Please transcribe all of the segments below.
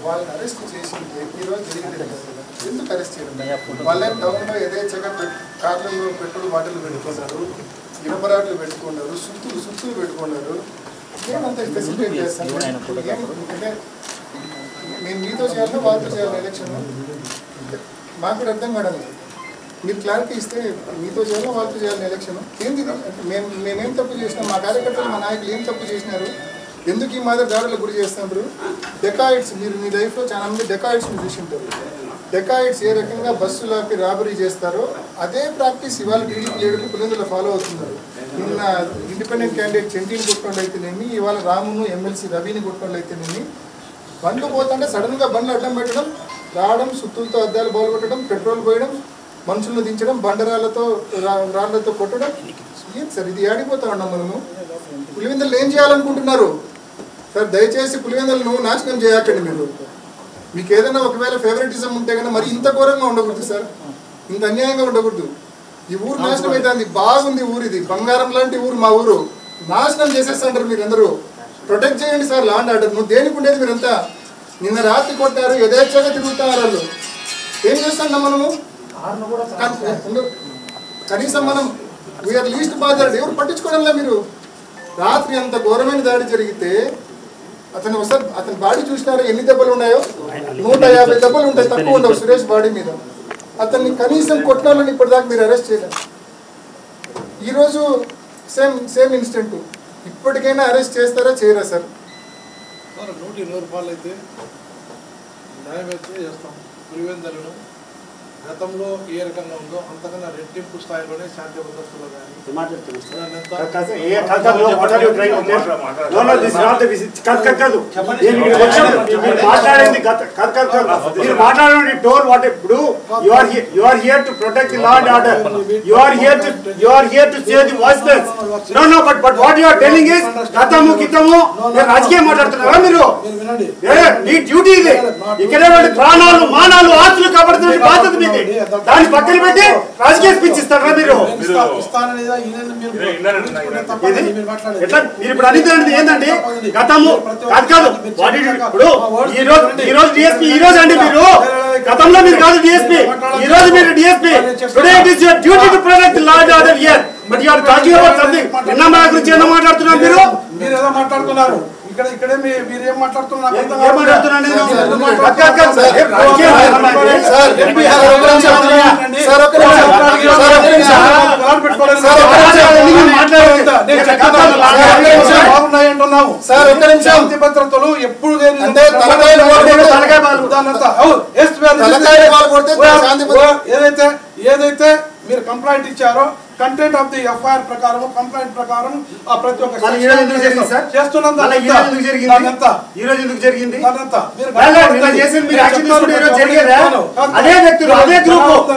వాళ్ళని అరెస్ట్ చేసింది ఈరోజు జరిగింది. ఎందుకు అరెస్ట్ చేయడం? వాళ్ళే టౌన్లో యథేచ్ఛగా కార్లలో పెట్రోల్ బాటిల్ పెట్టుకున్నారు, ఇనపరాట్లు పెట్టుకున్నారు, సుత్తులు పెట్టుకున్నారు. ఏమంతా ఫెసిలిటేట్ చేస్తాను అంటే నేను మీతో చేయాలో వాళ్ళతో చేయాలి ఎలక్షన్ మాకు కూడా అర్థం కావడం. మీరు క్లారిటీ ఇస్తే మీతో చేయాలో వాళ్ళతో చేయాలని ఎలక్షన్ ఏంది? మేమేం తప్పు చేసినాం? మా కార్యకర్తలు మా నాయకులు ఏం తప్పు చేసినారు? ఎందుకు ఈ మాదిరి దాడులకు గురి చేస్తున్నారు? డెకాయిడ్స్, మీరు మీ లైఫ్లో చాలా మంది డెకాయిడ్స్ని చూసింటారు. డెకాయిడ్స్ ఏ రకంగా బస్సులకి రాబరీ చేస్తారో అదే ప్రాక్టీస్ ఇవాళ టీడీపీ లీడర్లు పులివెందుల ఫాలో అవుతున్నారు. నిన్న ఇండిపెండెంట్ క్యాండిడేట్ చెంటీని కొట్టుకోండి అయితేనేమి, ఇవాళ రామును ఎమ్మెల్సీ రవిని కొట్టుకోండి అయితేనేమి, బండ్లు పోతుంటే సడన్గా బండ్లు అడ్డం పెట్టడం, రావడం, సుత్తులతో అద్దాలు బోలగొట్టడం, పెట్రోల్ పోయడం, మనుషులను దించడం, బండరాళ్లతో రాళ్లతో కొట్టడం. ఏంటి సార్ ఇది? ఆడిపోతా ఉన్నాం మనము. పులివెందులు ఏం చేయాలనుకుంటున్నారు సార్? దయచేసి పులివెందులను నాశనం చేయకండి. మీరు మీకు ఏదైనా ఒకవేళ ఫేవరెటిజం ఉంటే కన్నా మరి ఇంత ఘోరంగా ఉండకూడదు సార్, ఇంత అన్యాయంగా ఉండకూడదు. ఈ ఊరు నాశనం అవుతుంది. బాగుంది ఊరు, ఇది బంగారం లాంటి ఊరు. మా ఊరు నాశనం చేసేస్తుంటారు మీరు అందరూ. ప్రొటెక్ట్ చేయండి సార్ లా అండ్ ఆర్డర్. నువ్వు దేనికి ఉండేది? మీరంతా నిన్న రాత్రి కొట్టారు, యథేచ్ఛగా తిరుగుతున్నారు. వాళ్ళు ఏం చేస్తున్నాం మనము? కనీసం మనం వీఆర్ లీస్ట్ బాధ ఎవరు పట్టించుకోవడంలా. మీరు రాత్రి అంత ఘోరమైన దాడి జరిగితే అతని బాడీ చూసినారు ఎన్ని దెబ్బలు ఉన్నాయో? 150 దెబ్బలు ఉంటాయి, తక్కువ ఉండవు సురేష్ బాడీ మీద. అతన్ని కనీసం కొట్టాలని ఇప్పటిదాకా మీరు అరెస్ట్ చేయలేదు. ఈరోజు సేమ్ ఇన్సిడెంట్. ఇప్పటికైనా అరెస్ట్ చేస్తారా చేయరా సార్? 100 రూపాయలు అయితే న్యాయం అయితే చేస్తాం. పులివెందులను గతంలో ఏ రకంగా ఉందో అంతకన్నా రెట్టింపు స్థాయిలోనే శాంతి భద్రతలు రాజకీయం మాట్లాడుతున్నారా మీరు? మీ డ్యూటీ ఇది. ఇక్కడ ప్రాణాలు మానాలు ఆస్తులు కాపాడుతున్న బాధ్యత మీది. దాన్ని పక్కన పెట్టి రాజకీయ స్పీచ్ ఇస్తారా మీరు? మీరు ఇప్పుడు అనేది ఏంటండి? గతము కాదు ఇప్పుడు ఈ రోజు డిఎస్పీ ఈ రోజు అండి మీరు. గతంలో మీరు కాదు డిఎస్పీ, ఈ రోజు మీరు DSP. Today it is your duty to protect law and order here. But you are talking about something. నిన్న మా గురించి ఏదో మాట్లాడుతున్నారు మీరు. మీరు ఏదో మాట్లాడుతున్నారు. ఇక్కడే మీరు ఏం మాట్లాడుతున్నారు? శాంతి భద్రతలు ఎప్పుడు ఏదైతే మీరు కంప్లైంట్ ఇచ్చారో కంటెంట్ ఆఫ్ ది ఎఫ్ఐఆర్ ప్రకారం కంప్లైంట్ ప్రకారం ప్రతి ఒక్క చేస్తున్నాం. ఈ రోజు ఎందుకు జరిగింది? అదే వ్యక్తులు అదే గ్రూప్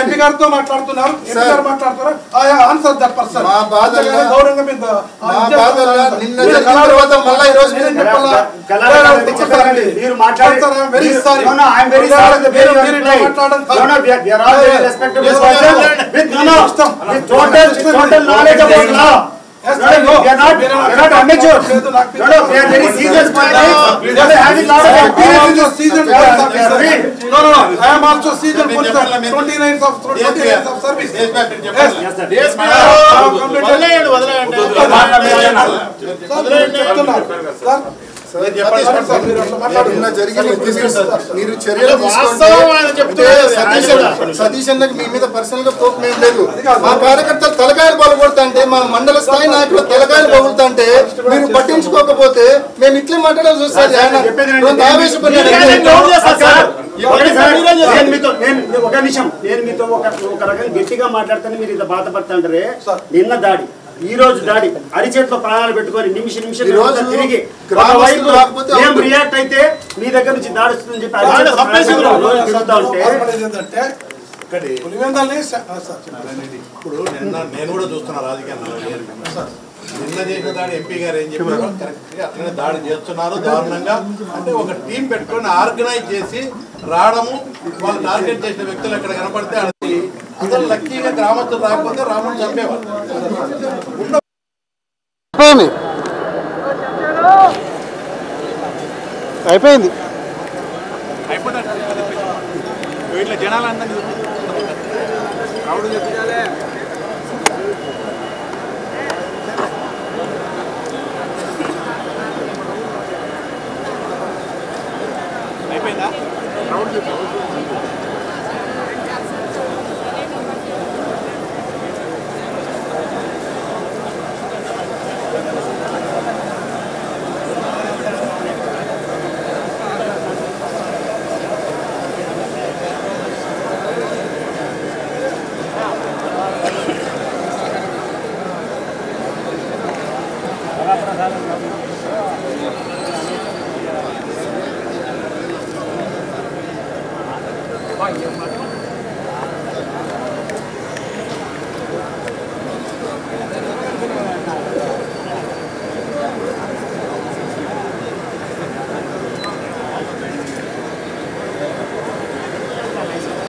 ఎంపీ గారితో మాట్లాడుతున్నారు. Answer that person. గౌరవంగా మీద మీరు మాట్లాడతారా? Very sorry. No, I am very sorry. The way you are playing. No, we are all very respectable person with total knowledge about law. Yes, no, we are not amateur. No, we are very serious politics. We are having lot of experience in seasoned police officer. No, I am also seasoned police officer. 29 years of service. Yes, sir. Yes, మీరు చర్యలు తీసుకుంటే సతీష్ అన్నకి మీ మీద personal గా కోపం ఏం లేదు. మా కార్యకర్తలు తలకాయలు పగలగొడతా అంటే, మా మండల స్థాయి నాయకులు తలకాయలు పగులుతా అంటే మీరు పట్టించుకోకపోతే మేము ఇట్లే మాట్లాడాల్సి వస్తుంది. ఒక నిమిషం, నేను మీతో ఒక రకంగా గట్టిగా మాట్లాడుతాను, మీరు ఇంత బాధపడతా అంటారే. నిన్న దాడి, ఈ రోజు దాడి, అరిచేతిలో ప్రాణాలు పెట్టుకొని నిమిషం తిరిగి మేము రియాక్ట్ అయితే మీ దగ్గర నుంచి దాడి వస్తుందని చెప్పి ఇప్పుడు నేను కూడా చూస్తున్నా రాజకీయాల్లో నిన్న చేసిన దాడి ఎంపీ గారు ఏం చెప్పారో కరెక్ట్ గా అట్లనే దాడి చేస్తున్నారు దారుణంగా. అంటే ఒక టీం పెట్టుకొని ఆర్గనైజ్ చేసి రావడము, వాళ్ళు టార్గెట్ చేసిన వ్యక్తులు ఎక్కడ కనపడితే అసలు లక్కీగా గ్రామస్తులు రాకపోతే రాముడు చంపేవాళ్ళు. అయిపోయింది ఇట్లా జనాలందరినీ రావుడు చెప్పించాలే. అయిపోయిందా? రావుడు చెప్పి